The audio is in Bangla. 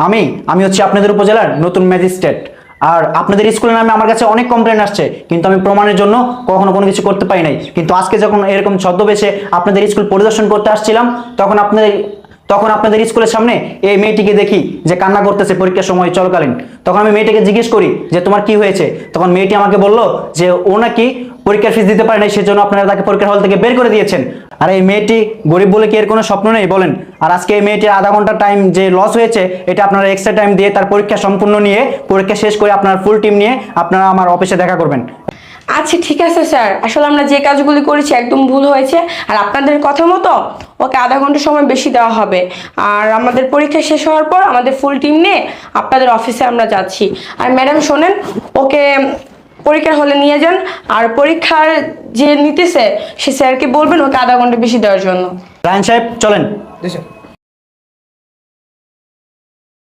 আমি আমি হচ্ছে আপনাদের উপজেলার নতুন ম্যাজিস্ট্রেট। আর আপনাদের স্কুলের নামে আমার কাছে অনেক কমপ্লেন আসছে, কিন্তু আমি প্রমাণের জন্য কখনো কোনো কিছু করতে পারি নাই। কিন্তু আজকে যখন এরকম ছদ্মবেশে আপনাদের স্কুল পরিদর্শন করতে আসছিলাম, তখন আপনাদের স্কুলের সামনে এই মেয়েটিকে দেখি যে কান্না করতেছে পরীক্ষার সময় চলাকালীন। তখন আমি মেয়েটিকে জিজ্ঞেস করি যে তোমার কি হয়েছে। তখন মেয়েটি আমাকে বলল যে ও নাকি পরীক্ষার ফিস দিতে পারে নাই, সেজন্য আপনারা তাকে পরীক্ষার হল থেকে বের করে দিয়েছেন। আর এই মেয়েটি গরিব বলে কি এর কোনো স্বপ্ন নেই বলেন? আর আজকে এই মেয়েটির আধা ঘন্টা টাইম যে লস হয়েছে, এটা আপনারা এক্সট্রা টাইম দিয়ে তার পরীক্ষা সম্পূর্ণ নিয়ে, পরীক্ষা শেষ করে আপনার ফুল টিম নিয়ে আপনারা আমার অফিসে দেখা করবেন। আচ্ছা ঠিক আছে স্যার, আসলে আমরা যে কাজগুলি করেছি একদম ভুল হয়েছে। আর আপনাদের কথা মতো ওকে আধা ঘন্টা সময় বেশি দেওয়া হবে। আর আমাদের পরীক্ষা শেষ হওয়ার পর আমাদের ফুল টিম নিয়ে আপনাদের অফিসে আমরা যাচ্ছি। আর ম্যাডাম শোনেন, ওকে পরীক্ষার হলে নিয়ে যান। আর পরীক্ষার যে নিতেছে সে স্যারকে বলবেন ওকে আধা ঘন্টা বেশি দেওয়ার জন্য। রায়হান সাহেব চলেন। জি স্যার।